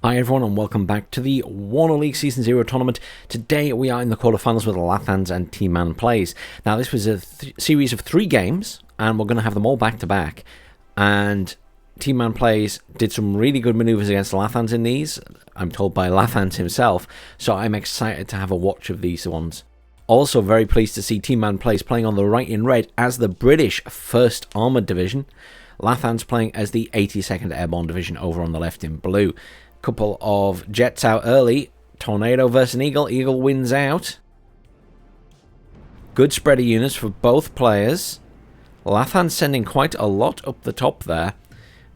Hi everyone and welcome back to the WARNO League Season 0 tournament. Today we are in the quarterfinals with Lathans and Tmanplays. Now this was a series of 3 games and we're going to have them all back to back. And Tmanplays did some really good maneuvers against Lathans in these, I'm told by Lathans himself, so I'm excited to have a watch of these ones. Also very pleased to see Tmanplays playing on the right in red as the British 1st Armoured Division. Lathans playing as the 82nd Airborne Division over on the left in blue. Couple of jets out early. Tornado versus an Eagle. Eagle wins out. Good spreader units for both players. Lathans sending quite a lot up the top there,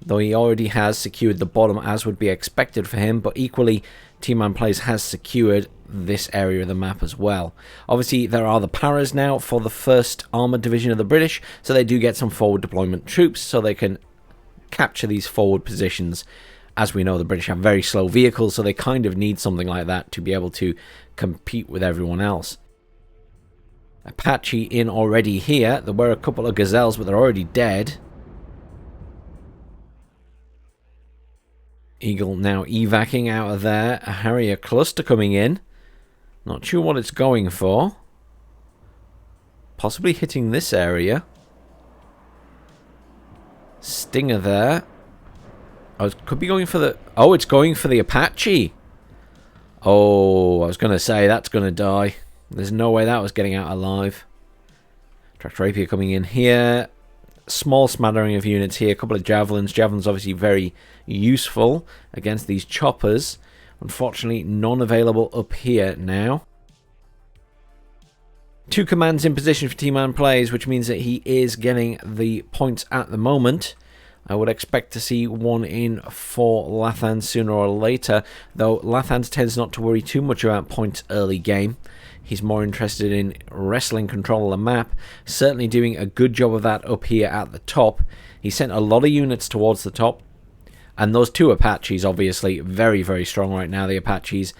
though he already has secured the bottom as would be expected for him, but equally Tmanplays has secured this area of the map as well. Obviously there are the paras now for the 1st Armoured Division of the British, so they do get some forward deployment troops so they can capture these forward positions. As we know, the British have very slow vehicles, so they kind of need something like that to be able to compete with everyone else. Apache in already here. There were a couple of Gazelles, but they're already dead. Eagle now evacing out of there. A Harrier cluster coming in. Not sure what it's going for. Possibly hitting this area. Stinger there. Oh, it could be going for the... Oh, it's going for the Apache. Oh, I was going to say that's going to die. There's no way that was getting out alive. Tractor Rapier coming in here. Small smattering of units here. A couple of Javelins. Javelins obviously very useful against these choppers. Unfortunately, none available up here now. 2 commands in position for Tmanplays, which means that he is getting the points at the moment. I would expect to see one in for Lathans sooner or later, though Lathans tends not to worry too much about points early game. He's more interested in wrestling control of the map, certainly doing a good job of that up here at the top. He sent a lot of units towards the top, and those 2 Apaches obviously very, very strong right now. The Apaches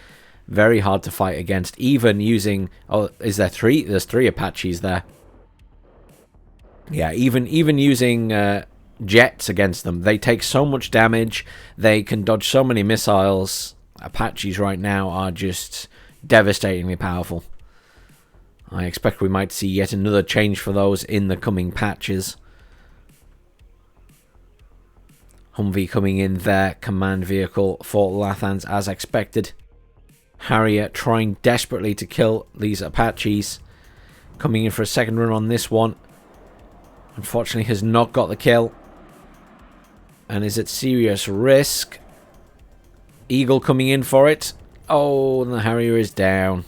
very hard to fight against, even using... Oh, is there 3? There's 3 Apaches there. Yeah, even using... jets against them. They take so much damage. They can dodge so many missiles. Apaches right now are just devastatingly powerful. I expect we might see yet another change for those in the coming patches. Humvee coming in there. Command vehicle for Lathans as expected. Harrier trying desperately to kill these Apaches. Coming in for a second run on this one. Unfortunately has not got the kill. And is at serious risk. Eagle coming in for it. Oh, and the Harrier is down.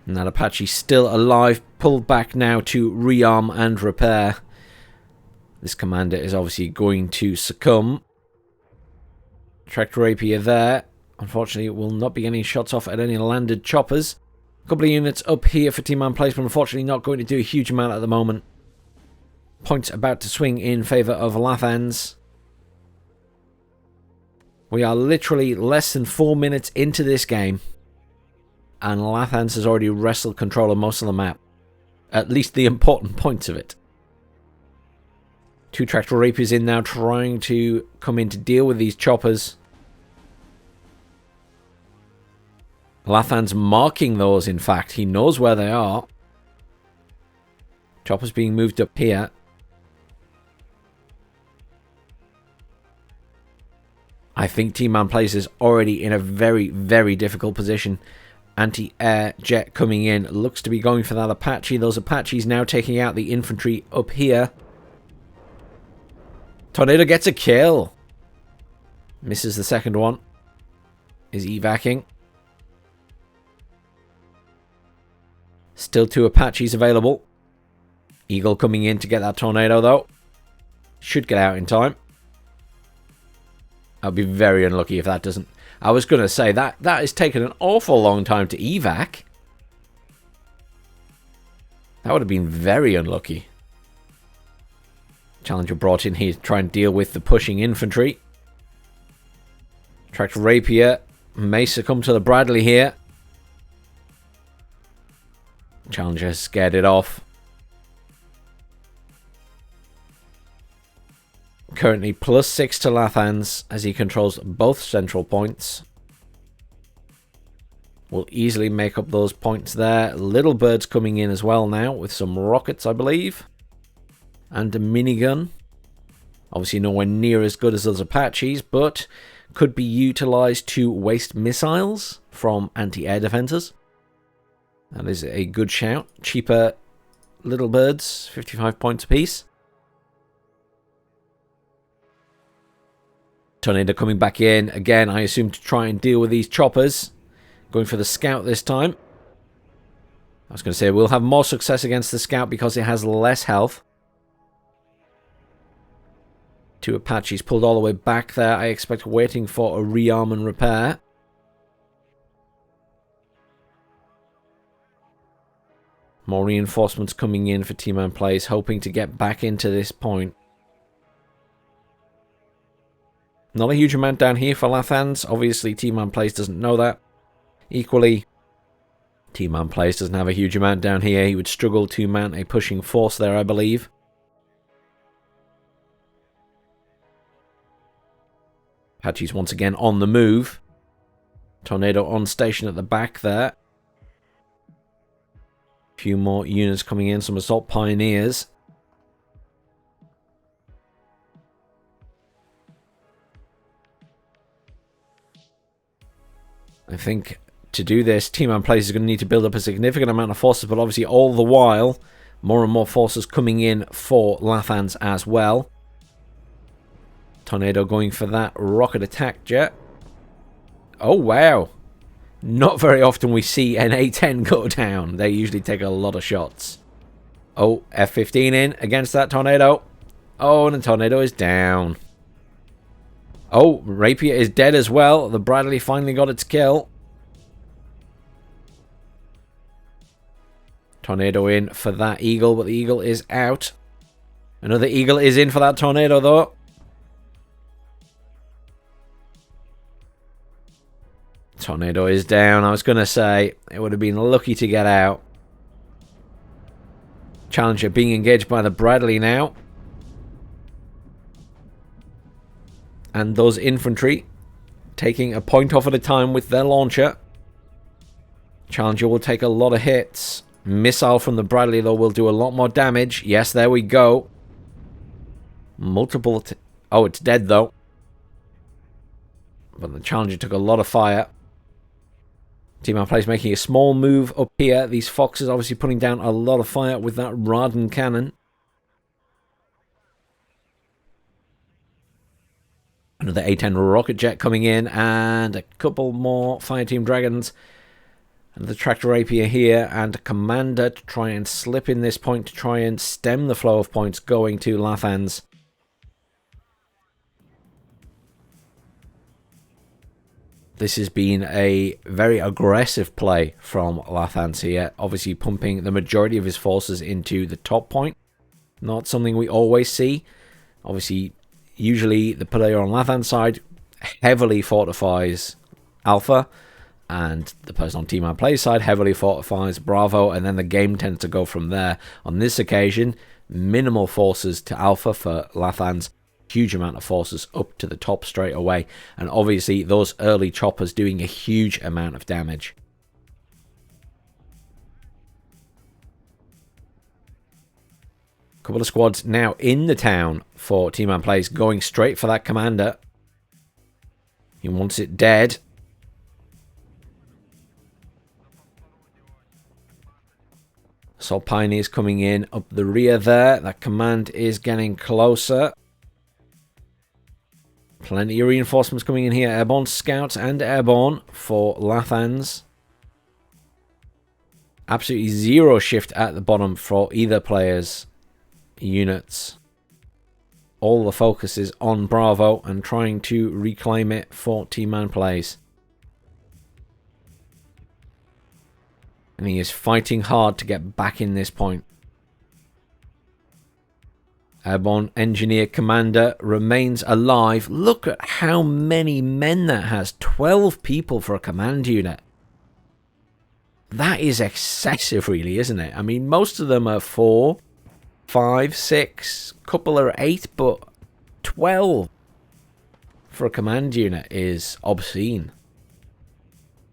And that Apache still alive. Pulled back now to rearm and repair. This commander is obviously going to succumb. Tractor Rapier there. Unfortunately, it will not be getting shots off at any landed choppers. A couple of units up here for Tmanplays, but unfortunately not going to do a huge amount at the moment. Points about to swing in favour of Lathans. We are literally less than 4 minutes into this game, and Lathans has already wrestled control of most of the map. At least the important points of it. 2 Tractor Rapiers in now trying to come in to deal with these choppers. Lathans marking those, in fact. He knows where they are. Choppers being moved up here. I think Tmanplays is already in a very, very difficult position. Anti-air jet coming in. Looks to be going for that Apache. Those Apaches now taking out the infantry up here. Tornado gets a kill. Misses the second one. Is evacing. Still 2 Apaches available. Eagle coming in to get that Tornado, though. Should get out in time. I'll be very unlucky if that doesn't. I was going to say, that has taken an awful long time to evac. That would have been very unlucky. Challenger brought in here to try and deal with the pushing infantry. Tractor Rapier may succumb to the Bradley here. Challenger has scared it off. Currently +6 to Lathans as he controls both central points. Will easily make up those points there. Little Bird's coming in as well now with some rockets, I believe. And a minigun. Obviously nowhere near as good as those Apaches, but could be utilized to waste missiles from anti-air defenses. That is a good shout. Cheaper Little Birds, 55 points apiece. Tornado coming back in. Again, I assume to try and deal with these choppers. Going for the scout this time. I was going to say we'll have more success against the scout because it has less health. 2 Apaches pulled all the way back there. I expect waiting for a rearm and repair. More reinforcements coming in for Tmanplays, hoping to get back into this point. Not a huge amount down here for Lathans. Obviously, Tmanplays doesn't know that. Equally, Tmanplays doesn't have a huge amount down here. He would struggle to mount a pushing force there, I believe. Apaches once again on the move. Tornado on station at the back there. A few more units coming in, some assault pioneers. I think to do this, Tmanplays is going to need to build up a significant amount of forces, but obviously all the while, more and more forces coming in for Lathans as well. Tornado going for that rocket attack jet. Oh, wow. Not very often we see an A-10 go down. They usually take a lot of shots. Oh, F-15 in against that Tornado. Oh, and the Tornado is down. Oh, Rapier is dead as well. The Bradley finally got its kill. Tornado in for that Eagle, but the Eagle is out. Another Eagle is in for that Tornado, though. Tornado is down. I was going to say it would have been lucky to get out. Challenger being engaged by the Bradley now. And those infantry taking a point off at a time with their launcher. Challenger will take a lot of hits. Missile from the Bradley, though, will do a lot more damage. Yes, there we go. Multiple... Oh, it's dead, though. But the Challenger took a lot of fire. Tmanplays making a small move up here. These Foxes obviously putting down a lot of fire with that Raden cannon. Another A-10 rocket jet coming in, and a couple more Fireteam Dragons. Another Tractor Rapier here, and a Commander to try and slip in this point to try and stem the flow of points going to Lathans. This has been a very aggressive play from Lathans here, obviously pumping the majority of his forces into the top point. Not something we always see. Obviously, usually the player on Lathans' side heavily fortifies Alpha, and the person on Tmanplays' side heavily fortifies Bravo, and then the game tends to go from there. On this occasion, minimal forces to Alpha for Lathans. Huge amount of forces up to the top straight away, and obviously those early choppers doing a huge amount of damage. Couple of squads now in the town for Tmanplays, going straight for that Commander. He wants it dead. Assault Pioneers coming in up the rear there. That command is getting closer. Plenty of reinforcements coming in here. Airborne Scouts and Airborne for Lathans. Absolutely zero shift at the bottom for either player's units. All the focus is on Bravo and trying to reclaim it for Tmanplays. And he is fighting hard to get back in this point. Airborne Engineer Commander remains alive. Look at how many men that has. 12 people for a command unit. That is excessive, really, isn't it? I mean, most of them are 4, 5, 6. Couple are 8, but 12 for a command unit is obscene.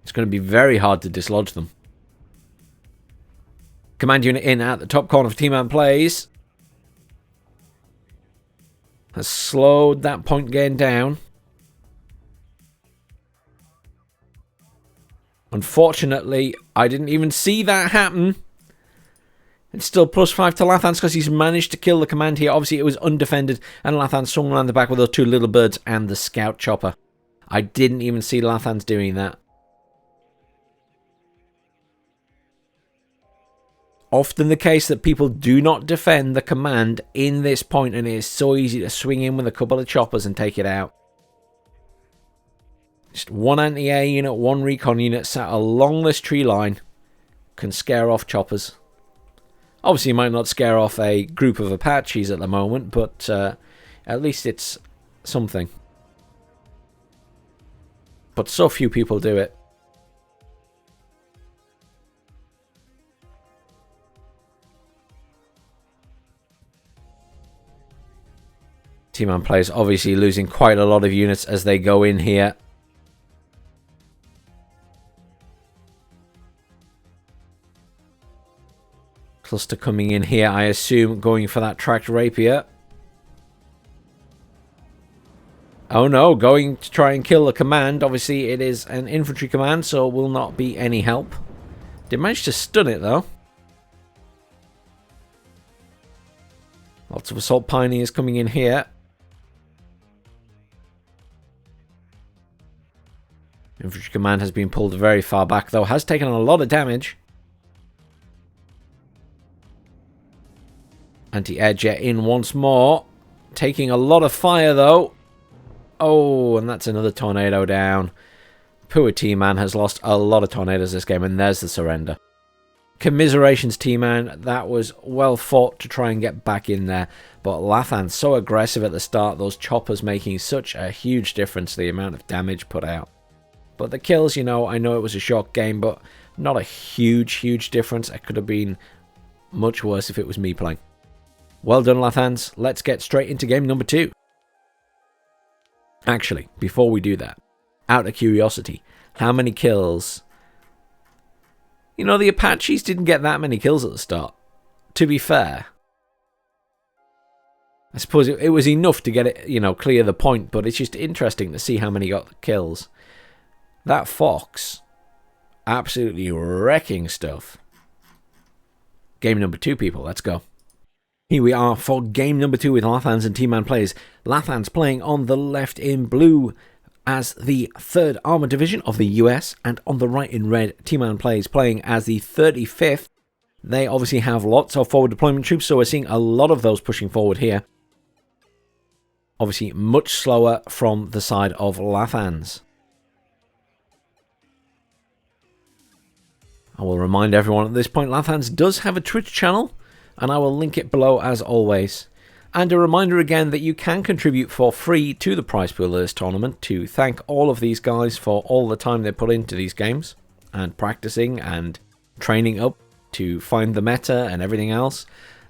It's going to be very hard to dislodge them. Command unit in at the top corner for Tmanplays. Has slowed that point gain down. Unfortunately, I didn't even see that happen. It's still +5 to Lathans because he's managed to kill the command here. Obviously, it was undefended, and Lathans swung around the back with those 2 little birds and the scout chopper. I didn't even see Lathans doing that. Often the case that people do not defend the command in this point, and it is so easy to swing in with a couple of choppers and take it out. Just 1 anti-air unit, 1 recon unit sat along this tree line can scare off choppers. Obviously, you might not scare off a group of Apaches at the moment, but at least it's something. But so few people do it. Tmanplays obviously losing quite a lot of units as they go in here. Cluster coming in here, I assume, going for that tracked rapier. Oh no, going to try and kill the command. Obviously, it is an infantry command, so will not be any help. Did manage to stun it, though. Lots of assault pioneers coming in here. Infantry command has been pulled very far back, though. Has taken a lot of damage. Anti-air jet in once more. Taking a lot of fire, though. Oh, and that's another tornado down. Poor T-Man has lost a lot of tornadoes this game, and there's the surrender. Commiserations, T-Man. That was well fought to try and get back in there. But Lathans so aggressive at the start. Those choppers making such a huge difference, the amount of damage put out. But the kills, you know, I know it was a short game, but not a huge difference. It could have been much worse if it was me playing. Well done, Lathans. Let's get straight into game number 2. Actually, before we do that, out of curiosity, how many kills? You know, the Apaches didn't get that many kills at the start. To be fair, I suppose it was enough to get it, you know, clear the point, but it's just interesting to see how many got the kills. That Fox, absolutely wrecking stuff. Game number 2, people. Let's go. Here we are for game number 2 with Lathans and Tmanplays. Lathans playing on the left in blue as the 3rd Armored Division of the US, and on the right in red, Tmanplays playing as the 35th. They obviously have lots of forward deployment troops, so we're seeing a lot of those pushing forward here. Obviously much slower from the side of Lathans. I will remind everyone at this point, Lathans does have a Twitch channel, and I will link it below as always. And a reminder again that you can contribute for free to the prize pool of this tournament to thank all of these guys for all the time they put into these games and practicing and training up to find the meta and everything else.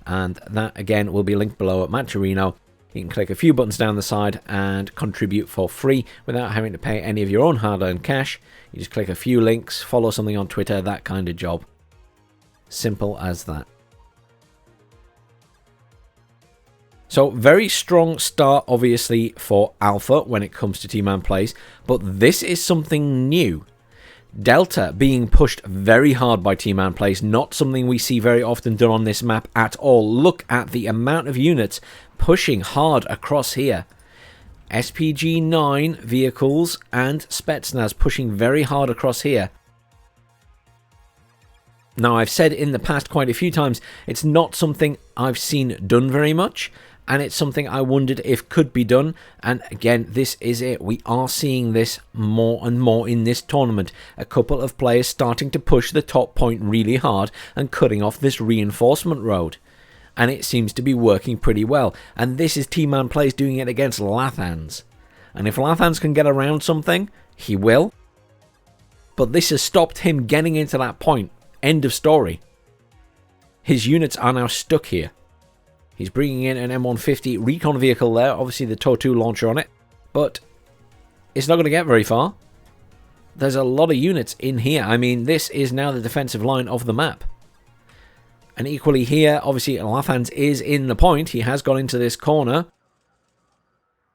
And that again will be linked below at Matcherino. You can click a few buttons down the side and contribute for free without having to pay any of your own hard-earned cash. You just click a few links, follow something on Twitter, that kind of job. Simple as that. So, very strong start, obviously, for Alpha when it comes to Tmanplays, but this is something new. Delta being pushed very hard by Tmanplays, not something we see very often done on this map at all. Look at the amount of units pushing hard across here. SPG-9 vehicles and Spetsnaz pushing very hard across here. Now, I've said in the past quite a few times, it's not something I've seen done very much, and it's something I wondered if could be done, and again, this is it. We are seeing this more and more in this tournament. A couple of players starting to push the top point really hard and cutting off this reinforcement road. And it seems to be working pretty well. And this is Tmanplays doing it against Lathans. And if Lathans can get around something, he will. But this has stopped him getting into that point. End of story. His units are now stuck here. He's bringing in an M150 recon vehicle there. Obviously the TOW2 launcher on it. But it's not going to get very far. There's a lot of units in here. I mean, this is now the defensive line of the map. And equally here, obviously Lathans is in the point. He has got into this corner.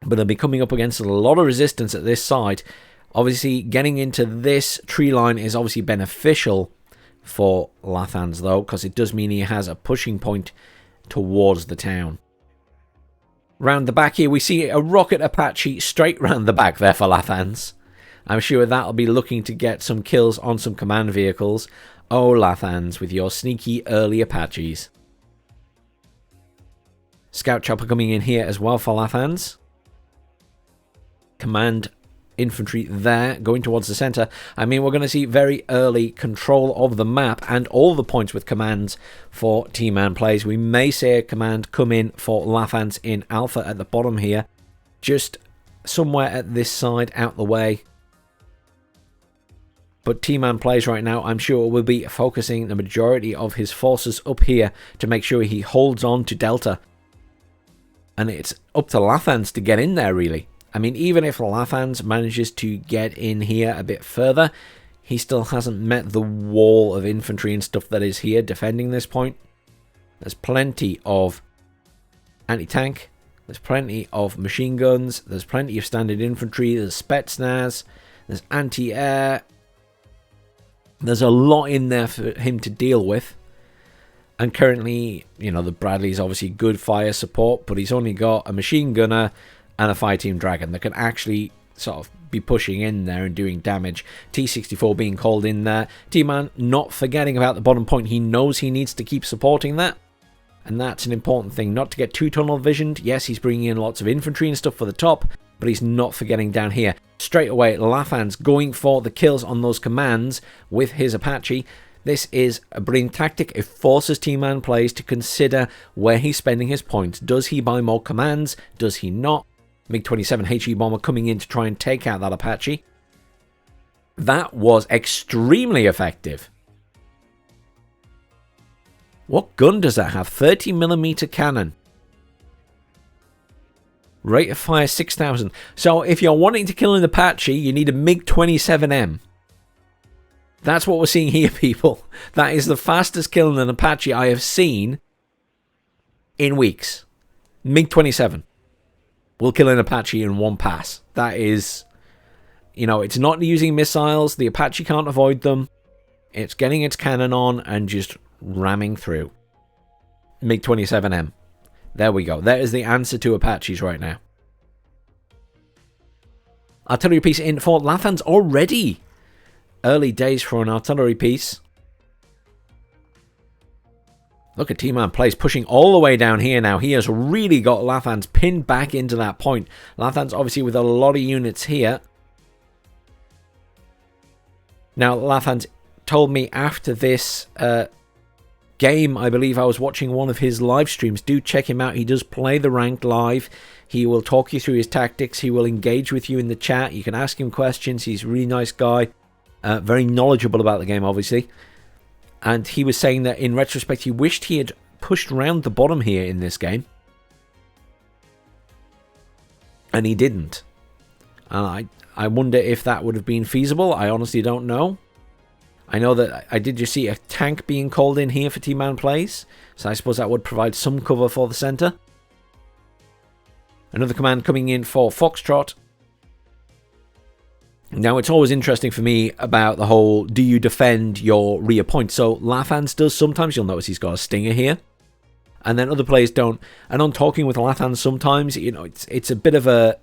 But they'll be coming up against a lot of resistance at this side. Obviously, getting into this tree line is obviously beneficial for Lathans, though, because it does mean he has a pushing point towards the town. Round the back here, we see a rocket Apache straight round the back there for Lathans. I'm sure that'll be looking to get some kills on some command vehicles. Oh, Lathans, with your sneaky early Apaches. Scout chopper coming in here as well for Lathans. Command infantry there, going towards the center. I mean, we're going to see very early control of the map and all the points with commands for Tmanplays. We may see a command come in for Lathans in Alpha at the bottom here. Just somewhere at this side, out the way. But Tmanplays right now, I'm sure, will be focusing the majority of his forces up here to make sure he holds on to Delta. And it's up to Lathans to get in there, really. I mean, even if Lathans manages to get in here a bit further, he still hasn't met the wall of infantry and stuff that is here defending this point. There's plenty of anti-tank, there's plenty of machine guns, there's plenty of standard infantry, there's Spetsnaz, there's anti-air. There's a lot in there for him to deal with. And currently, you know, the Bradley's obviously good fire support, but he's only got a machine gunner and a Fireteam Dragon that can actually sort of be pushing in there and doing damage. T-64 being called in there. T-Man not forgetting about the bottom point. He knows he needs to keep supporting that. And that's an important thing. Not to get too tunnel visioned. Yes, he's bringing in lots of infantry and stuff for the top, but he's not forgetting down here. Straight away, Lathans going for the kills on those commands with his Apache. This is a brilliant tactic. It forces Tmanplays to consider where he's spending his points. Does he buy more commands? Does he not? MiG-27 HE bomber coming in to try and take out that Apache. That was extremely effective. What gun does that have? 30mm cannon. Rate of fire 6,000. So if you're wanting to kill an Apache, you need a MiG-27M. That's what we're seeing here, people. That is the fastest kill in an Apache I have seen in weeks. MiG-27 will kill an Apache in one pass. That is, you know, it's not using missiles. The Apache can't avoid them. It's getting its cannon on and just ramming through. MiG-27M. There we go. That is the answer to Apaches right now. Artillery piece in for Lathans already. Early days for an artillery piece. Look at Tmanplays pushing all the way down here now. He has really got Lathans pinned back into that point. Lathans obviously with a lot of units here. Now, Lathans told me after this game, I believe I was watching one of his live streams. Do check him out. He does play the ranked live. He will talk you through his tactics. He will engage with you in the chat. You can ask him questions. He's a really nice guy. Very knowledgeable about the game, obviously. And he was saying that in retrospect, he wished he had pushed around the bottom here in this game. And he didn't. I wonder if that would have been feasible. I honestly don't know. I know that I did just see a tank being called in here for Tmanplays. So I suppose that would provide some cover for the center. Another command coming in for Foxtrot. Now, it's always interesting for me about the whole, do you defend your rear point? So, Lathans does sometimes. You'll notice he's got a stinger here. And then other players don't. And on talking with Lathans sometimes, you know, it's a bit of a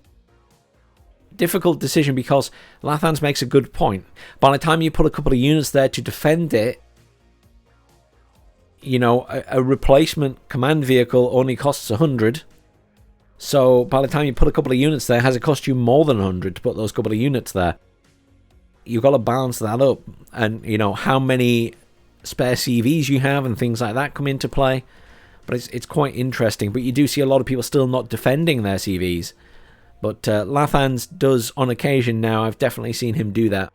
difficult decision because Lathans makes a good point. By the time you put a couple of units there to defend it, you know, a replacement command vehicle only costs 100. So by the time you put a couple of units there, has it cost you more than 100 to put those couple of units there? You've got to balance that up. And, you know, how many spare CVs you have and things like that come into play. But it's quite interesting. But you do see a lot of people still not defending their CVs. But Lathans does on occasion now. I've definitely seen him do that.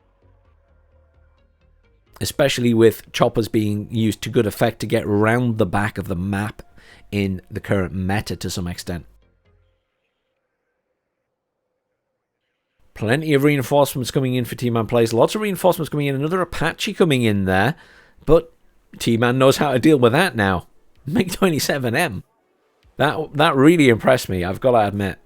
Especially with choppers being used to good effect to get around the back of the map in the current meta to some extent. Plenty of reinforcements coming in for Tmanplays. Lots of reinforcements coming in. Another Apache coming in there. But T-Man knows how to deal with that now. MiG-27M. That really impressed me, I've got to admit.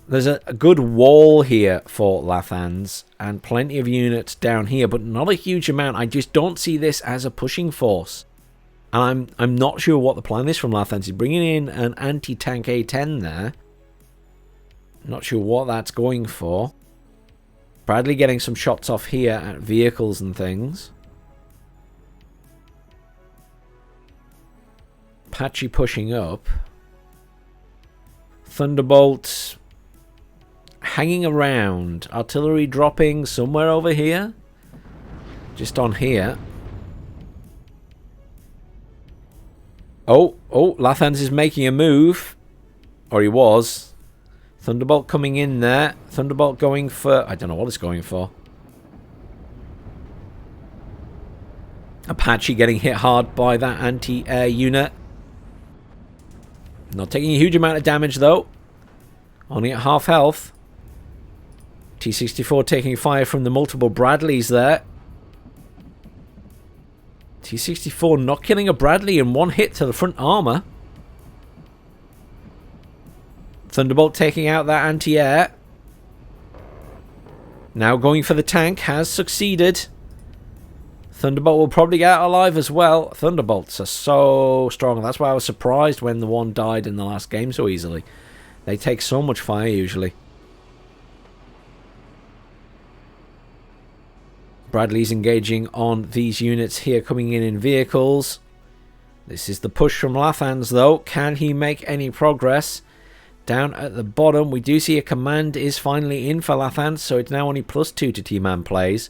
There's a good wall here for Lathans. And plenty of units down here. But not a huge amount. I just don't see this as a pushing force. And I'm not sure what the plan is from Lathans. He's bringing in an anti-tank A-10 there. Not sure what that's going for. Bradley getting some shots off here at vehicles and things. Apache pushing up. Thunderbolt hanging around. Artillery dropping somewhere over here. Just on here. Oh, Lathans is making a move. Or he was. Thunderbolt coming in there. Thunderbolt going for... I don't know what it's going for. Apache getting hit hard by that anti-air unit. Not taking a huge amount of damage though. Only at half health. T-64 taking fire from the multiple Bradleys there. T-64 not killing a Bradley in one hit to the front armor. Thunderbolt taking out that anti-air. Now going for the tank. Has succeeded. Thunderbolt will probably get out alive as well. Thunderbolts are so strong. That's why I was surprised when the one died in the last game so easily. They take so much fire usually. Bradley's engaging on these units here coming in vehicles. This is the push from Lathans though. Can he make any progress? Down at the bottom, we do see a command is finally in for Lathans, so it's now only +2 to Tmanplays.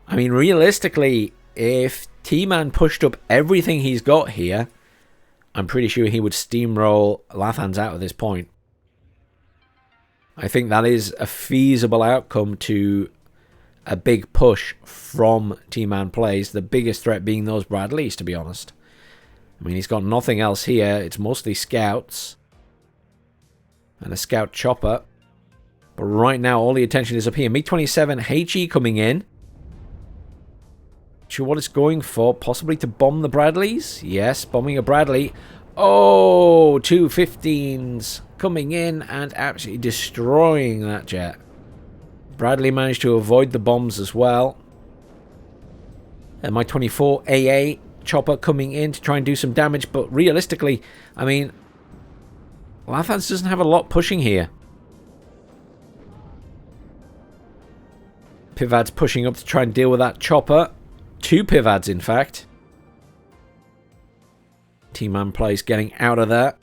I mean, realistically, if T-Man pushed up everything he's got here, I'm pretty sure he would steamroll Lathans out at this point. I think that is a feasible outcome to a big push from Tmanplays, the biggest threat being those Bradleys, to be honest. I mean, he's got nothing else here. It's mostly scouts. And a scout chopper. But right now, all the attention is up here. MiG-27 HE coming in. Not sure what it's going for. Possibly to bomb the Bradleys? Yes, bombing a Bradley. Oh, two 15s coming in and absolutely destroying that jet. Bradley managed to avoid the bombs as well. And MiG-24 AA chopper coming in to try and do some damage, but realistically, I mean, Lathans doesn't have a lot pushing here. Pivad's pushing up to try and deal with that chopper. Two Pivads, in fact. Tmanplays getting out of there.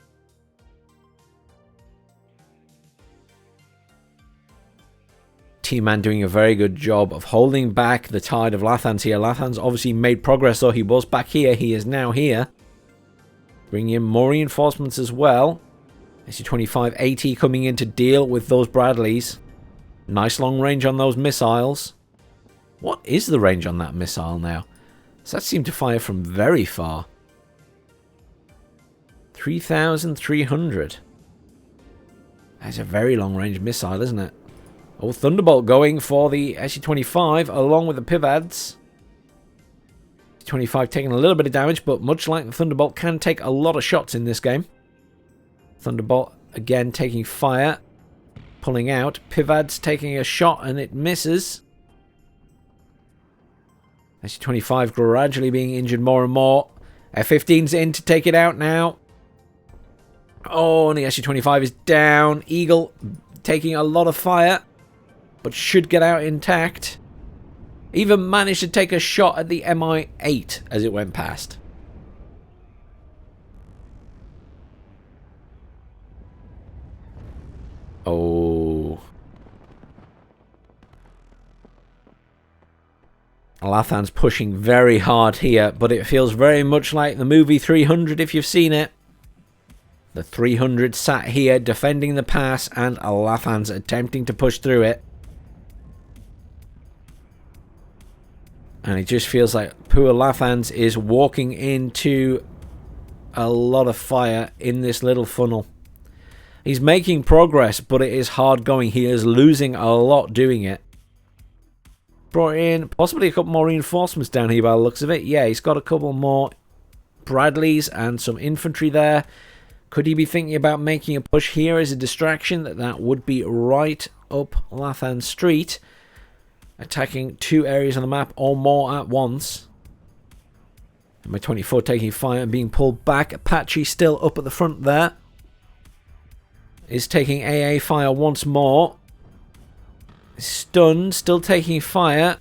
T-Man doing a very good job of holding back the tide of Lathans here. Lathans obviously made progress, though. He was back here. He is now here. Bringing in more reinforcements as well. SU-25 AT coming in to deal with those Bradleys. Nice long range on those missiles. What is the range on that missile now? Does that seem to fire from very far? 3,300. That's a very long range missile, isn't it? Oh, Thunderbolt going for the SU-25 along with the Pivads. 25 taking a little bit of damage, but much like the Thunderbolt, can take a lot of shots in this game. Thunderbolt again taking fire, pulling out. Pivads taking a shot and it misses. SU-25 gradually being injured more and more. F-15's in to take it out now. Oh, and the SU-25 is down. Eagle taking a lot of fire, but should get out intact. Even managed to take a shot at the Mi-8 as it went past. Oh. Lathan's pushing very hard here, but it feels very much like the movie 300 if you've seen it. The 300 sat here defending the pass and Lathan's attempting to push through it. And it just feels like poor Lathans is walking into a lot of fire in this little funnel. He's making progress, but it is hard going. He is losing a lot doing it. Brought in possibly a couple more reinforcements down here by the looks of it. Yeah, he's got a couple more Bradleys and some infantry there. Could he be thinking about making a push here as a distraction? That would be right up Lathan Street. Attacking 2 areas on the map or more at once. My 24 taking fire and being pulled back. Apache still up at the front there. Is taking AA fire once more. Stunned, still taking fire.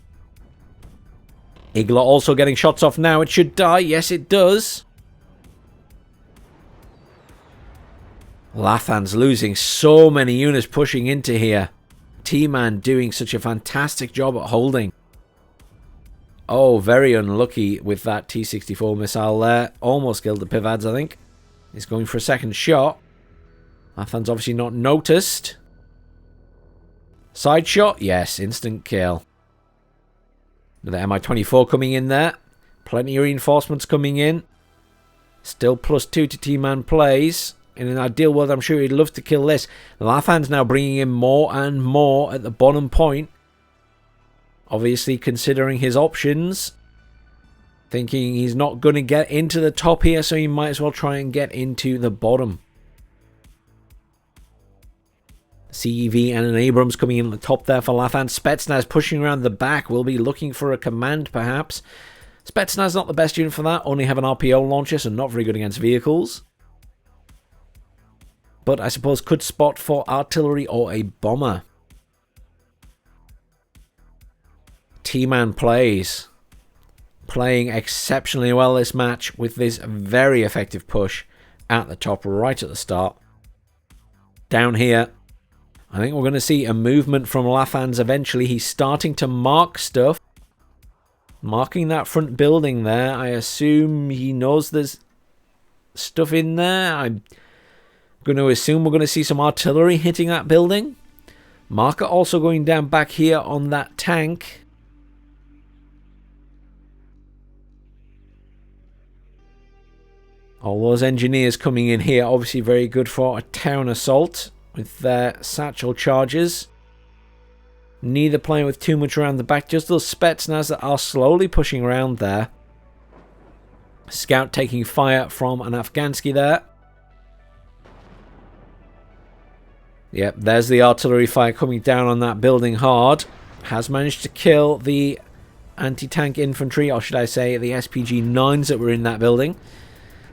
Igla also getting shots off now. It should die. Yes, it does. Lathan's losing so many units pushing into here. T-Man doing such a fantastic job at holding. Oh, very unlucky with that T-64 missile there. Almost killed the Pivads, I think. He's going for a second shot. Lathan's obviously not noticed. Side shot? Yes, instant kill. The Mi-24 coming in there. Plenty of reinforcements coming in. Still +2 to Tmanplays. In an ideal world, I'm sure he'd love to kill this. Lathan's now bringing in more and more at the bottom point. Obviously considering his options. Thinking he's not going to get into the top here, so he might as well try and get into the bottom. CEV and an Abrams coming in at the top there for Lathan. Spetsnaz pushing around the back. Will be looking for a command, perhaps. Spetsnaz not the best unit for that. Only have an RPO launcher, so not very good against vehicles. But I suppose could spot for artillery or a bomber. Tmanplays playing exceptionally well this match with this very effective push at the top right at the start. Down here, I think we're going to see a movement from Lathans eventually. He's starting to mark stuff. Marking that front building there. I assume he knows there's stuff in there. I'm going to assume we're going to see some artillery hitting that building. Marker also going down back here on that tank. All those engineers coming in here, obviously very good for a town assault with their satchel charges. Neither playing with too much around the back, just those Spetsnaz that are slowly pushing around there. Scout taking fire from an Afghansky there. Yep, there's the artillery fire coming down on that building hard. Has managed to kill the anti-tank infantry, or should I say the SPG-9s that were in that building.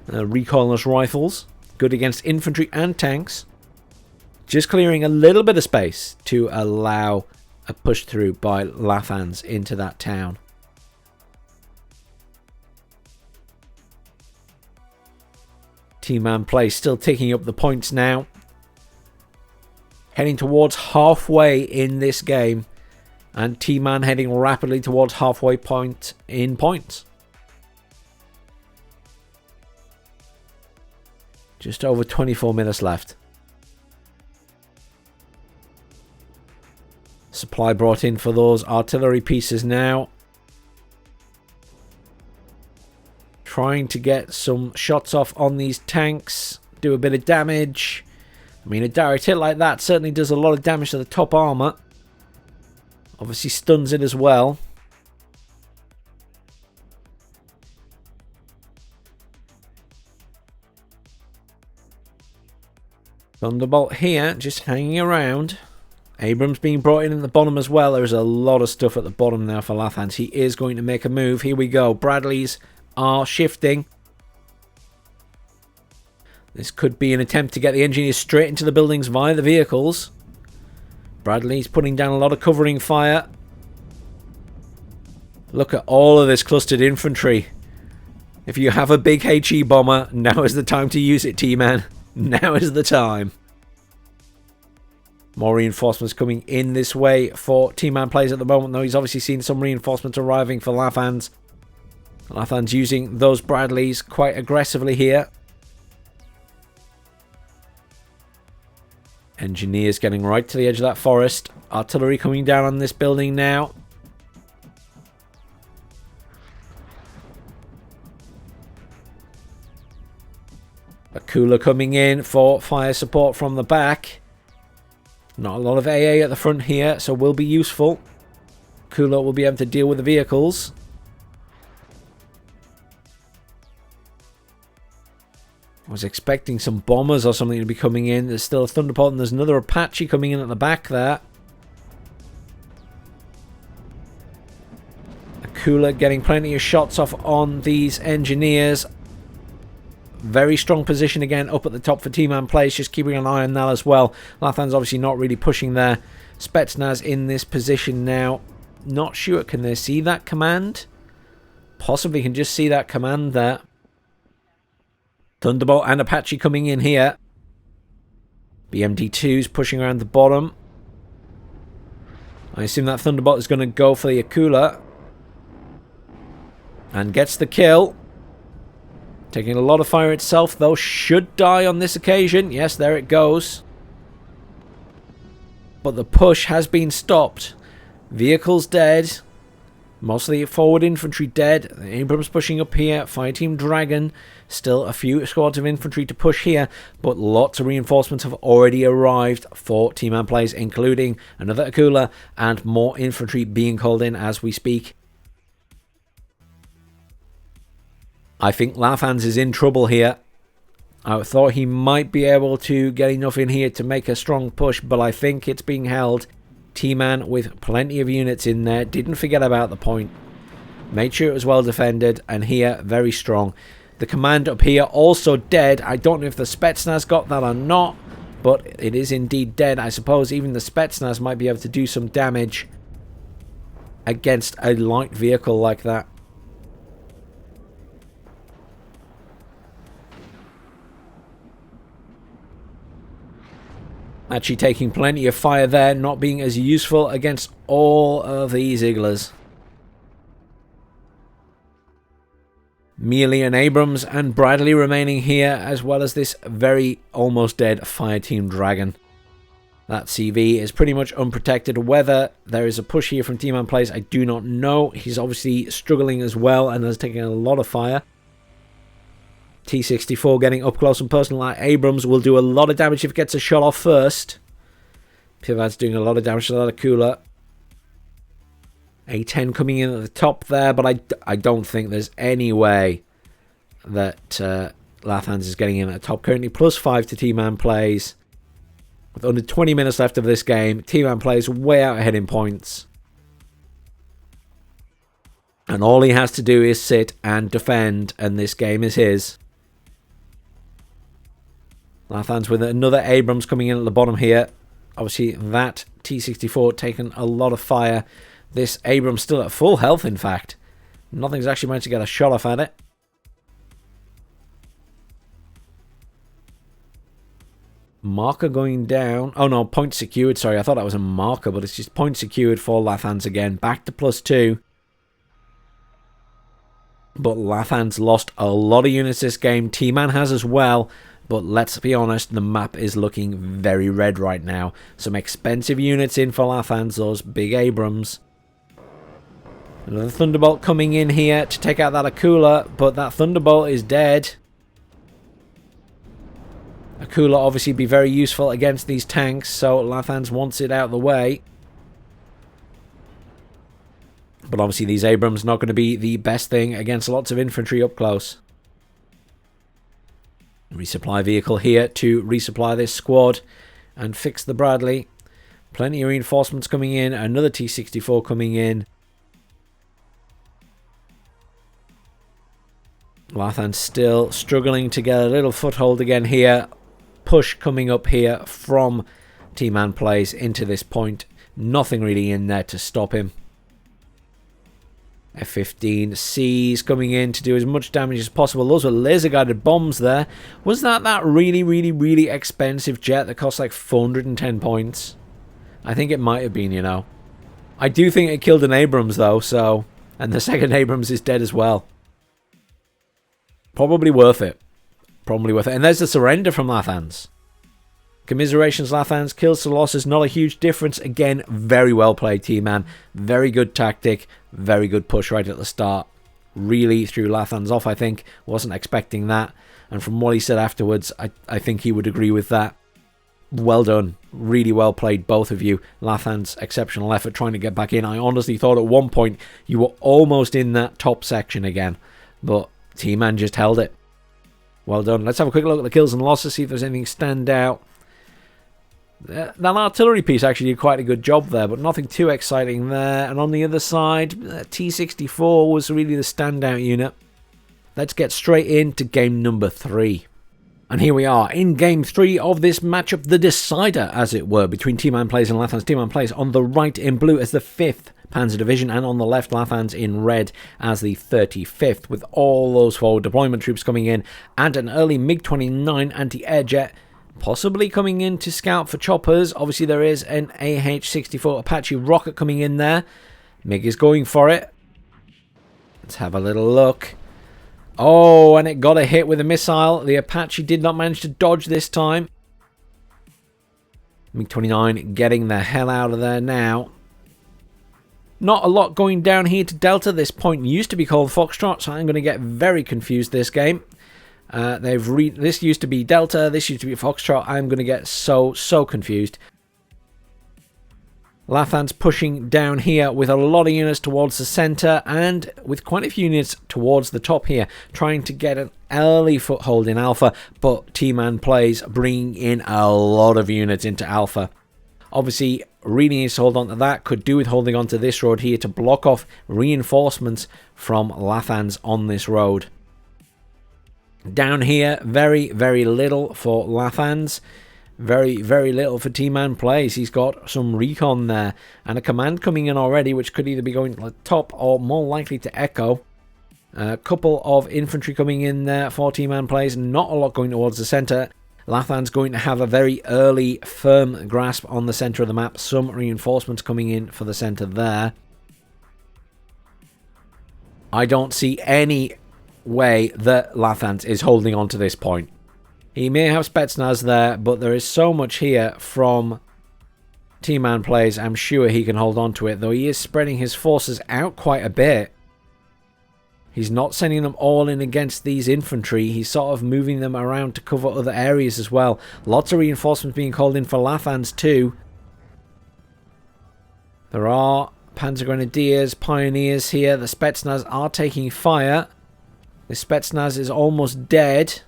Recoilless rifles. Good against infantry and tanks. Just clearing a little bit of space to allow a push through by Lathans into that town. Tmanplays still taking up the points now. Heading towards halfway in this game. And T-Man heading rapidly towards halfway point in points. Just over 24 minutes left. Supply brought in for those artillery pieces now. Trying to get some shots off on these tanks. Do a bit of damage. I mean, a direct hit like that certainly does a lot of damage to the top armor. Obviously stuns it as well. Thunderbolt here, just hanging around. Abrams being brought in at the bottom as well. There's a lot of stuff at the bottom now for Lathans. He is going to make a move. Here we go. Bradleys are shifting. This could be an attempt to get the engineers straight into the buildings via the vehicles. Bradley's putting down a lot of covering fire. Look at all of this clustered infantry. If you have a big HE bomber, now is the time to use it, T-Man. Now is the time. More reinforcements coming in this way for Tmanplays at the moment, though. He's obviously seen some reinforcements arriving for Lathans. Lathans using those Bradleys quite aggressively here. Engineers getting right to the edge of that forest. Artillery coming down on this building now. Cooler coming in for fire support from the back. Not a lot of AA at the front here, so will be useful. Cooler will be able to deal with the vehicles. I was expecting some bombers or something to be coming in. There's still a Thunderbolt and there's another Apache coming in at the back there. A Cooler getting plenty of shots off on these engineers. Very strong position again up at the top for Tmanplays, just keeping an eye on that as well. Lathans obviously not really pushing there. Spetsnaz in this position now. Not sure, can they see that command? Possibly can just see that command there. Thunderbolt and Apache coming in here. BMD2's pushing around the bottom. I assume that Thunderbolt is going to go for the Akula. And gets the kill. Taking a lot of fire itself, though. Should die on this occasion. Yes, there it goes. But the push has been stopped. Vehicles dead. Mostly forward infantry dead. Abrams pushing up here. Fireteam Dragon. Still a few squads of infantry to push here. But lots of reinforcements have already arrived for Tmanplays, including another Akula and more infantry being called in as we speak. I think Lathans is in trouble here. I thought he might be able to get enough in here to make a strong push, but I think it's being held. T-Man with plenty of units in there. Didn't forget about the point. Made sure it was well defended, and here, very strong. The command up here also dead. I don't know if the Spetsnaz got that or not, but it is indeed dead. I suppose even the Spetsnaz might be able to do some damage against a light vehicle like that. Actually taking plenty of fire there, not being as useful against all of these Igglers. Mealy and Abrams and Bradley remaining here, as well as this very almost dead Fireteam Dragon. That CV is pretty much unprotected. Whether there is a push here from Tmanplays, I do not know. He's obviously struggling as well and has taken a lot of fire. T-64 getting up close and personal like Abrams will do a lot of damage if it gets a shot off first. Pivot's doing a lot of damage to that Akula. A-10 coming in at the top there, but I don't think there's any way that Lathans is getting in at the top. Currently +5 to Tmanplays. With under 20 minutes left of this game, Tmanplays way out ahead in points. And all he has to do is sit and defend, and this game is his. Lathans with another Abrams coming in at the bottom here. Obviously, that T-64 taken a lot of fire. This Abrams still at full health, in fact. Nothing's actually managed to get a shot off at it. Marker going down. Oh, no, point secured. Sorry, I thought that was a marker, but it's just point secured for Lathans again. Back to +2. But Lathans lost a lot of units this game. T-Man has as well. But let's be honest, the map is looking very red right now. Some expensive units in for Lathans, those big Abrams. Another Thunderbolt coming in here to take out that Akula, but that Thunderbolt is dead. Akula obviously be very useful against these tanks, so Lathans wants it out of the way. But obviously these Abrams not going to be the best thing against lots of infantry up close. Resupply vehicle here to resupply this squad and fix the Bradley. Plenty of reinforcements coming in. Another T-64 coming in. Lathan still struggling to get a little foothold again here. Push coming up here from Tmanplays into this point. Nothing really in there to stop him. F-15Cs coming in to do as much damage as possible. Those were laser-guided bombs there. Was that really expensive jet that cost like 410 points? I think it might have been, you know. I do think it killed an Abrams, though, so... And the second Abrams is dead as well. Probably worth it. Probably worth it. And there's the surrender from Lathans. Commiserations, Lathans. Kills to losses, not a huge difference. Again, very well played, T-Man. Very good tactic. Very good push right at the start. Really threw Lathans off, I think. Wasn't expecting that. And from what he said afterwards, I think he would agree with that. Well done. Really well played, both of you. Lathans, exceptional effort trying to get back in. I honestly thought at one point you were almost in that top section again. But T-Man just held it. Well done. Let's have a quick look at the kills and losses, see if there's anything stand out. That artillery piece actually did quite a good job there, but nothing too exciting there. And on the other side, T-64 was really the standout unit. Let's get straight into game number 3. And here we are in game 3 of this matchup, the decider, as it were, between Tmanplays and Lathans. Tmanplays on the right in blue as the 5th Panzer Division, and on the left, Lathans in red as the 35th, with all those forward deployment troops coming in, and an early MiG-29 anti-air jet possibly coming in to scout for choppers. Obviously, there is an AH-64 Apache rocket coming in there. MiG is going for it. Let's have a little look. Oh, and it got a hit with a missile. The Apache did not manage to dodge this time. MiG-29 getting the hell out of there now. Not a lot going down here to Delta. This point used to be called Foxtrot, so I'm going to get very confused this game. This used to be Delta, this used to be Foxtrot. I'm going to get so confused. Lathans pushing down here with a lot of units towards the center and with quite a few units towards the top here, trying to get an early foothold in Alpha, but Tmanplays bringing in a lot of units into Alpha. Obviously, really needs to hold on to that. Could do with holding on to this road here to block off reinforcements from Lathans on this road. Down here, very little for Lathans. Very little for Tmanplays. He's got some recon there and a command coming in already, which could either be going to the top or more likely to Echo. A couple of infantry coming in there for Tmanplays. Not a lot going towards the center. Lathans going to have a very early firm grasp on the center of the map. Some reinforcements coming in for the center there. I don't see any way that Lathans is holding on to this point. He may have Spetsnaz there, but there is so much here from Tmanplays. I'm sure he can hold on to it, though he is spreading his forces out quite a bit. He's not sending them all in against these infantry. He's sort of moving them around to cover other areas as well. Lots of reinforcements being called in for Lathans too. There are Panzer Grenadiers, Pioneers here. The Spetsnaz are taking fire. The Spetsnaz is almost dead.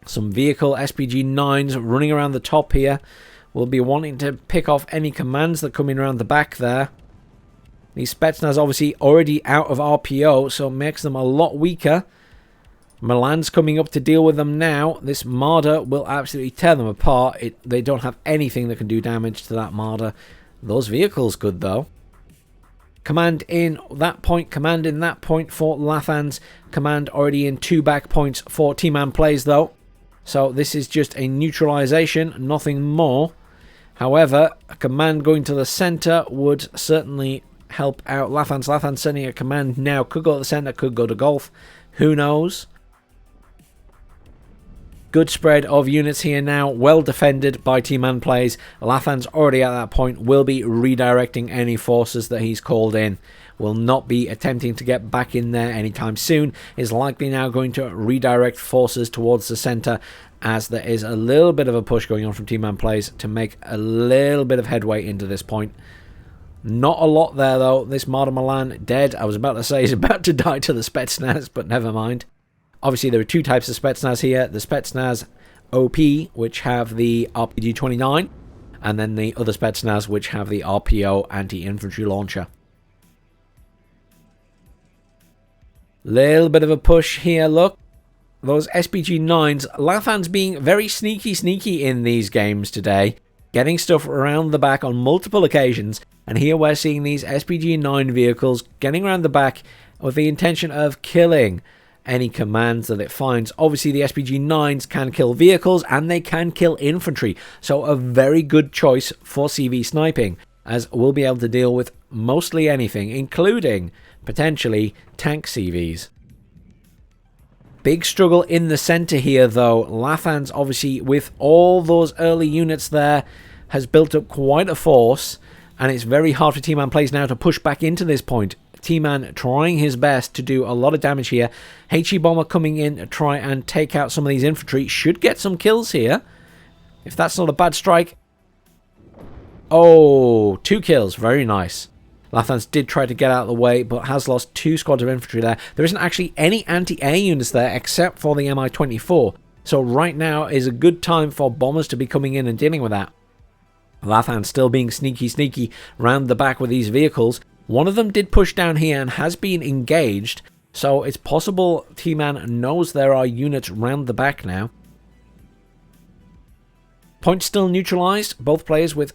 Some vehicle SPG-9s running around the top here. We'll be wanting to pick off any commands that come in around the back there. These Spetsnaz obviously already out of RPO, so it makes them a lot weaker. Milan's coming up to deal with them now. This Marder will absolutely tear them apart. They don't have anything that can do damage to that Marder. Those vehicles good though. Command in that point, command in that point for Lathans. Command already in 2 back points for Tmanplays though. So this is just a neutralization, nothing more. However, a command going to the center would certainly help out Lathans. Lathans sending a command now. Could go to the center, could go to Gulf. Who knows? Good spread of units here now. Well defended by Tmanplays. Lathans already at that point will be redirecting any forces that he's called in. Will not be attempting to get back in there anytime soon. Is likely now going to redirect forces towards the center, as there is a little bit of a push going on from Tmanplays to make a little bit of headway into this point. Not a lot there though. This Marder Milan dead. I was about to say he's about to die to the Spetsnaz, but never mind. Obviously there are 2 types of Spetsnaz here. The Spetsnaz OP, which have the RPG-29, and then the other Spetsnaz, which have the RPO anti-infantry launcher. Little bit of a push here, look. Those SPG-9s, Lathans being very sneaky in these games today. Getting stuff around the back on multiple occasions. And here we're seeing these SPG-9 vehicles getting around the back with the intention of killing any commands that it finds. Obviously the SPG-9s can kill vehicles and they can kill infantry. So a very good choice for CV sniping, as we'll be able to deal with mostly anything, including potentially tank CVs. Big struggle in the center here though. Lathans obviously with all those early units there has built up quite a force, and it's very hard for Tmanplays now to push back into this point. T-Man trying his best to do a lot of damage here. HE Bomber coming in to try and take out some of these infantry. Should get some kills here. If that's not a bad strike. Oh, 2 kills. Very nice. Lathans did try to get out of the way, but has lost 2 squads of infantry there. There isn't actually any anti-air units there except for the Mi-24. So right now is a good time for bombers to be coming in and dealing with that. Lathans still being sneaky round the back with these vehicles. One of them did push down here and has been engaged. So it's possible T-Man knows there are units round the back now. Point still neutralized. Both players with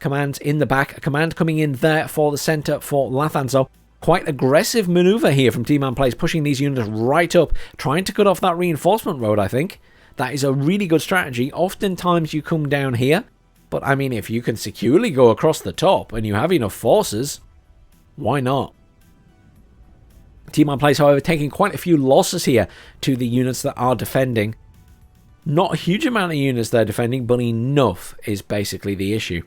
commands in the back. A command coming in there for the center for Lathans. So quite aggressive maneuver here from Tmanplays, pushing these units right up, trying to cut off that reinforcement road, I think. That is a really good strategy. Oftentimes you come down here, but I mean, if you can securely go across the top and you have enough forces, why not? Tmanplays, however, taking quite a few losses here to the units that are defending. Not a huge amount of units they're defending, but enough is basically the issue.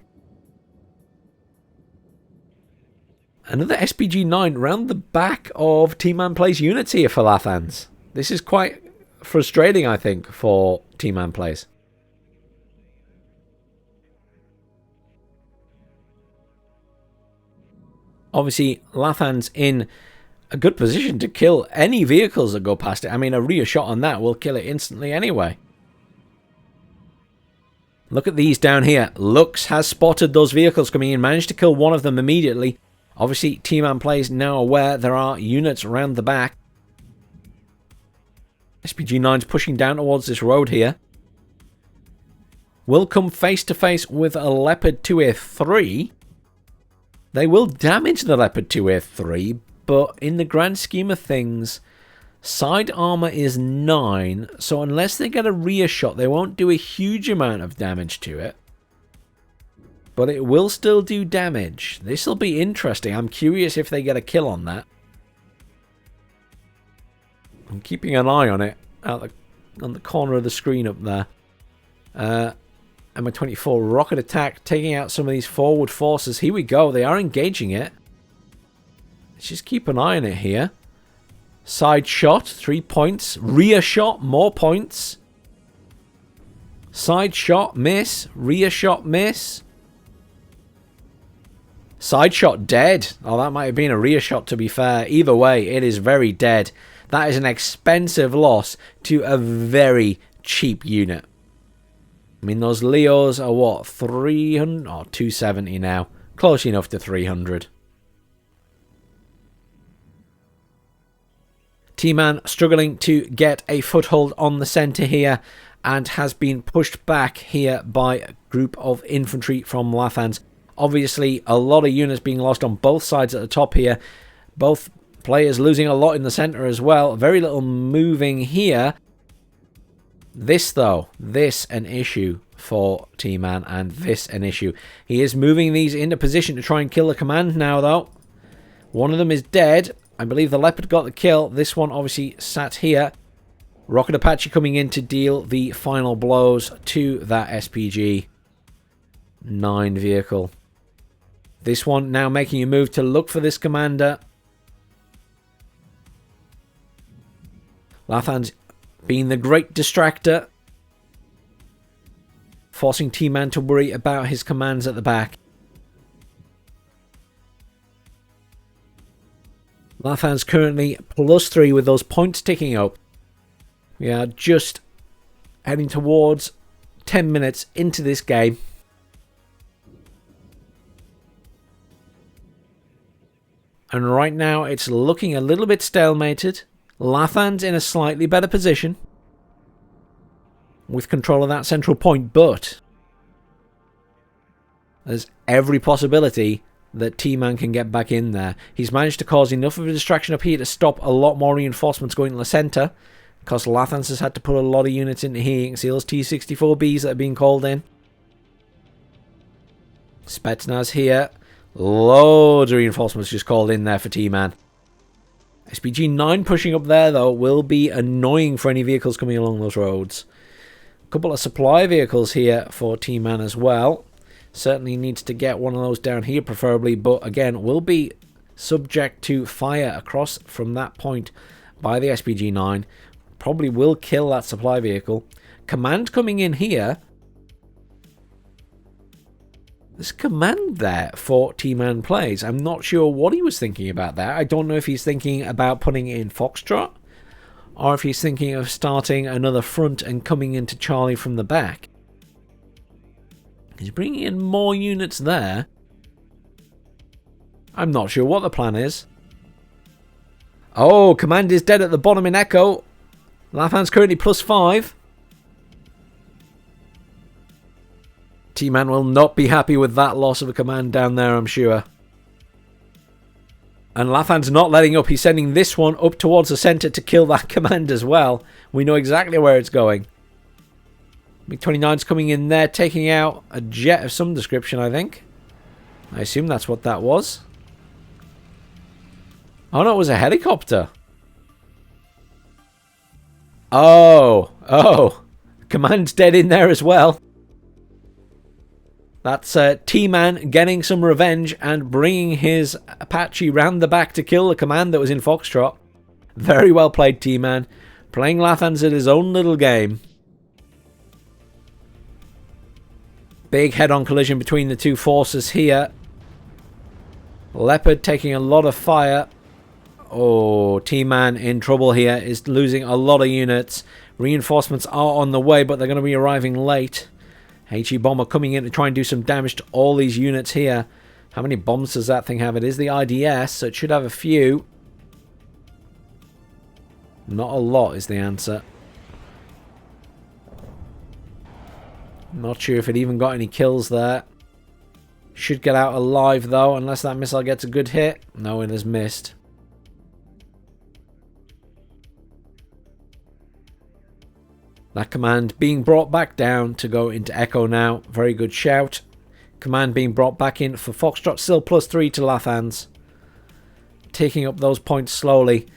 Another SPG-9 round the back of Tmanplays units here for Lathans. This is quite frustrating, I think, for Tmanplays. Obviously, Lathans in a good position to kill any vehicles that go past it. I mean, a rear shot on that will kill it instantly anyway. Look at these down here. Lux has spotted those vehicles coming in, managed to kill one of them immediately. Obviously, Tmanplays now aware there are units around the back. SPG-9's pushing down towards this road here. Will come face to face with a Leopard 2A3. They will damage the Leopard 2A3, but in the grand scheme of things, side armor is 9, so unless they get a rear shot, they won't do a huge amount of damage to it. But it will still do damage. This will be interesting. I'm curious if they get a kill on that. I'm keeping an eye on it on the corner of the screen up there. Mi-24 rocket attack, taking out some of these forward forces. Here we go. They are engaging it. Let's just keep an eye on it here. Side shot, 3 points. Rear shot, more points. Side shot, miss. Rear shot, miss. Side shot, dead. Oh, that might have been a rear shot, to be fair. Either way, it is very dead. That is an expensive loss to a very cheap unit. I mean, those Leos are what? 300? Oh, 270 now. Close enough to 300. T-Man struggling to get a foothold on the center here and has been pushed back here by a group of infantry from Lathans. Obviously, a lot of units being lost on both sides at the top here. Both players losing a lot in the center as well. Very little moving here. This, though, this an issue for T-Man, and this an issue. He is moving these into position to try and kill the command now, though. One of them is dead. I believe the Leopard got the kill. This one obviously sat here. Rocket Apache coming in to deal the final blows to that SPG-9 vehicle. This one now making a move to look for this commander. Lathans being the great distractor, forcing T-Man to worry about his commands at the back. Lathans currently +3 with those points ticking up. We are just heading towards 10 minutes into this game. And right now it's looking a little bit stalemated. Lathans in a slightly better position with control of that central point, but there's every possibility that T-Man can get back in there. He's managed to cause enough of a distraction up here to stop a lot more reinforcements going to the centre, because Lathans has had to put a lot of units into here. You can see those T-64Bs that are being called in. Spetsnaz here. Loads of reinforcements just called in there for T-Man. SPG-9 pushing up there, though, will be annoying for any vehicles coming along those roads. A couple of supply vehicles here for T-Man as well. Certainly needs to get one of those down here, preferably, but again, will be subject to fire across from that point by the SPG-9. Probably will kill that supply vehicle. Command coming in here. There's command there for Tmanplays. I'm not sure what he was thinking about that. I don't know if he's thinking about putting it in Foxtrot, or if he's thinking of starting another front and coming into Charlie from the back. He's bringing in more units there. I'm not sure what the plan is. Oh, command is dead at the bottom in Echo. Lathans currently +5. T-Man will not be happy with that loss of a command down there, I'm sure. And Lathan's not letting up. He's sending this one up towards the centre to kill that command as well. We know exactly where it's going. MiG-29's coming in there, taking out a jet of some description, I think. I assume that's what that was. Oh no, it was a helicopter. Oh. Command's dead in there as well. That's T-Man getting some revenge and bringing his Apache round the back to kill the command that was in Foxtrot. Very well played, T-Man. Playing Lathans at his own little game. Big head-on collision between the two forces here. Leopard taking a lot of fire. Oh, T-Man in trouble here. Is losing a lot of units. Reinforcements are on the way, but they're going to be arriving late. HE Bomber coming in to try and do some damage to all these units here. How many bombs does that thing have? It is the IDS, so it should have a few. Not a lot is the answer. Not sure if it even got any kills there. Should get out alive though, unless that missile gets a good hit. No, it has missed. That command being brought back down to go into Echo now. Very good shout. Command being brought back in for Foxtrot. Still +3 to Lathans. Taking up those points slowly.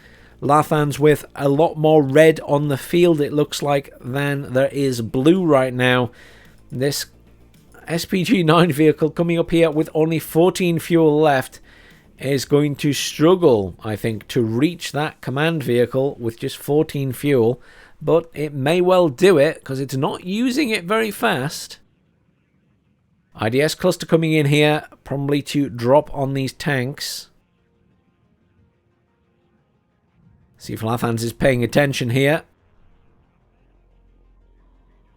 Lathans with a lot more red on the field, it looks like, than there is blue right now. This SPG-9 vehicle coming up here with only 14 fuel left is going to struggle, I think, to reach that command vehicle with just 14 fuel. But it may well do it, because it's not using it very fast. IDS cluster coming in here, probably to drop on these tanks. See if Lathans is paying attention here.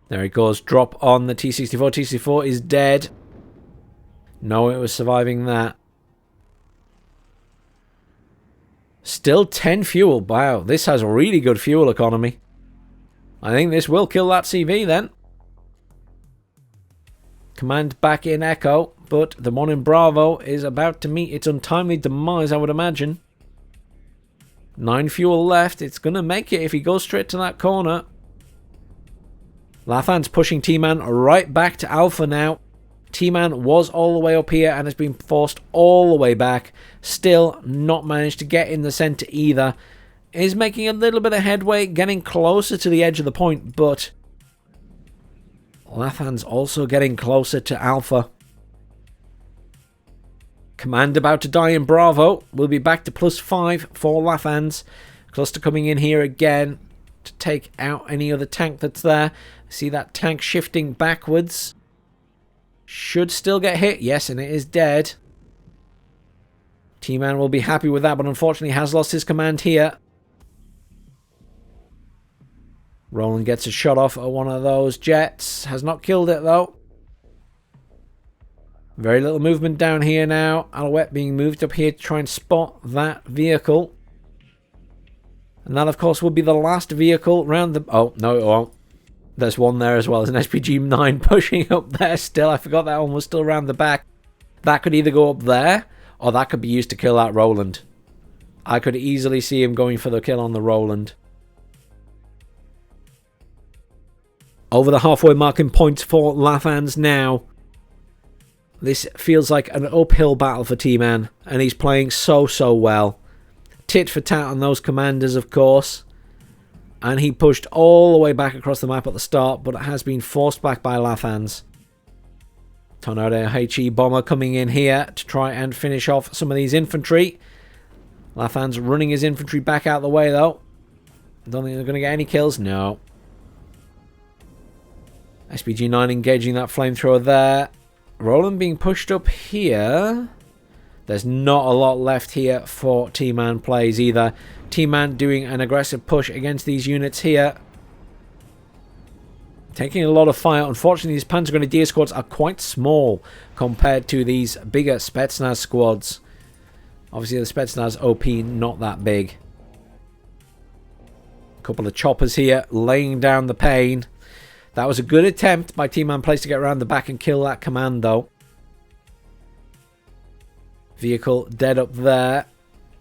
There he goes, drop on the T-64. T-64 is dead. No, it was surviving that. Still 10 fuel. Wow, this has a really good fuel economy. I think this will kill that CV then. Command back in Echo, but the one in Bravo is about to meet its untimely demise, I would imagine. 9 fuel left. It's going to make it if he goes straight to that corner. Lathan's pushing T-Man right back to Alpha now. T-Man was all the way up here and has been forced all the way back. Still not managed to get in the center either. Is making a little bit of headway, getting closer to the edge of the point, but Lathan's also getting closer to Alpha. Command about to die in Bravo. We'll be back to +5 for Lathans. Cluster coming in here again to take out any other tank that's there. See that tank shifting backwards. Should still get hit. Yes, and it is dead. T-Man will be happy with that, but unfortunately has lost his command here. Roland gets a shot off at one of those jets. Has not killed it, though. Very little movement down here now. Alouette being moved up here to try and spot that vehicle. And that, of course, will be the last vehicle round the... Oh, no, it won't. There's one there as well. There's an SPG-9 pushing up there still. I forgot that one was still around the back. That could either go up there, or that could be used to kill that Roland. I could easily see him going for the kill on the Roland. Over the halfway mark in points for Lathans now. This feels like an uphill battle for T-Man, and he's playing so well. Tit for tat on those commanders, of course. And he pushed all the way back across the map at the start, but it has been forced back by Lathans. Tornado HE Bomber coming in here to try and finish off some of these infantry. Lathans running his infantry back out the way, though. Don't think they're going to get any kills. No. SPG-9 engaging that flamethrower there. Roland being pushed up here. There's not a lot left here for Tmanplays either. T-Man doing an aggressive push against these units here. Taking a lot of fire. Unfortunately, these Panzer Grenadier squads are quite small compared to these bigger Spetsnaz squads. Obviously, the Spetsnaz OP not that big. A couple of choppers here laying down the pain. That was a good attempt by Tmanplays to get around the back and kill that command, though. Vehicle dead up there.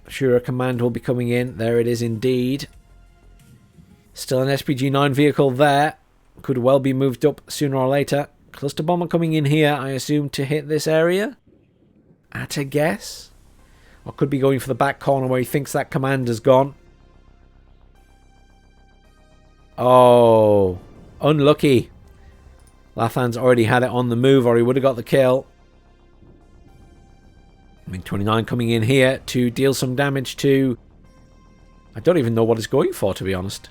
Sure, a command will be coming in. There it is indeed. Still an SPG-9 vehicle there. Could well be moved up sooner or later. Cluster bomber coming in here, I assume, to hit this area. At a guess. Or could be going for the back corner where he thinks that command has gone. Oh, unlucky. Lathans already had it on the move, or he would have got the kill. MiG-29 coming in here to deal some damage to... I don't even know what it's going for, to be honest.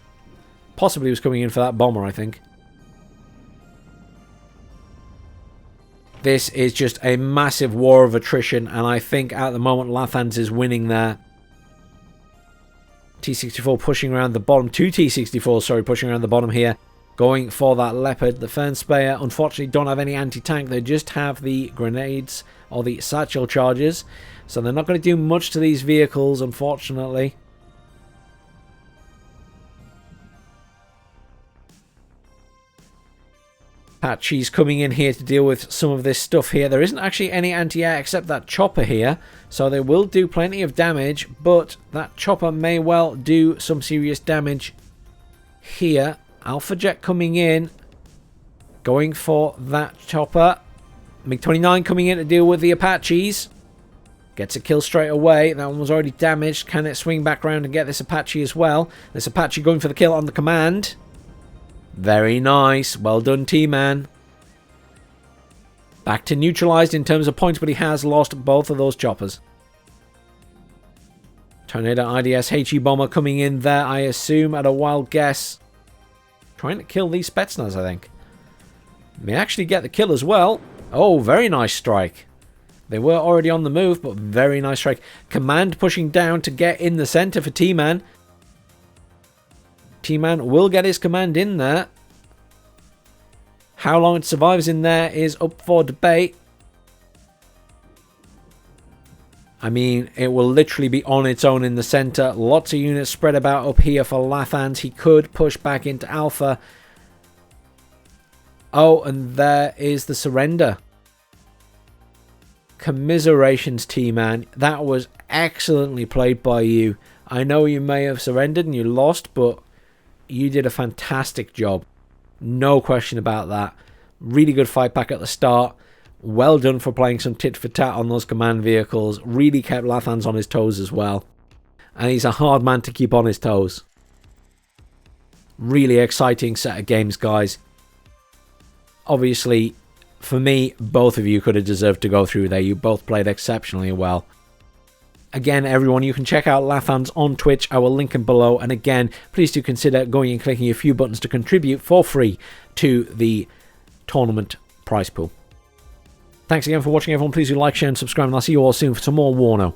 Possibly was coming in for that bomber, I think. This is just a massive war of attrition, and I think at the moment Lathans is winning there. T-64 pushing around the bottom. Two T-64s, sorry, pushing around the bottom here. Going for that Leopard. The Fernspeyer, unfortunately, don't have any anti-tank. They just have the grenades or the satchel charges. So they're not going to do much to these vehicles, unfortunately. Apache's coming in here to deal with some of this stuff here. There isn't actually any anti-air except that chopper here. So they will do plenty of damage, but that chopper may well do some serious damage here. Alpha Jet coming in. Going for that chopper. MiG-29 coming in to deal with the Apaches. Gets a kill straight away. That one was already damaged. Can it swing back around and get this Apache as well? This Apache going for the kill on the command. Very nice. Well done, T-Man. Back to neutralized in terms of points, but he has lost both of those choppers. Tornado IDS HE bomber coming in there, I assume, at a wild guess. Trying to kill these Spetsnaz, I think. May actually get the kill as well. Oh, very nice strike. They were already on the move, but very nice strike. Command pushing down to get in the center for T-Man. T-Man will get his command in there. How long it survives in there is up for debate. I mean, it will literally be on its own in the center. Lots of units spread about up here for Lathans. He could push back into Alpha. Oh, and there is the surrender. Commiserations, T-Man. That was excellently played by you. I know you may have surrendered and you lost, but you did a fantastic job. No question about that. Really good fight back at the start. Well done for playing some tit for tat on those command vehicles. Really kept Lathans on his toes as well. And he's a hard man to keep on his toes. Really exciting set of games, guys. Obviously, for me, both of you could have deserved to go through there. You both played exceptionally well. Again, everyone, you can check out Lathans on Twitch. I will link him below. And again, please do consider going and clicking a few buttons to contribute for free to the tournament prize pool. Thanks again for watching, everyone. Please do like, share, and subscribe. And I'll see you all soon for some more Warno.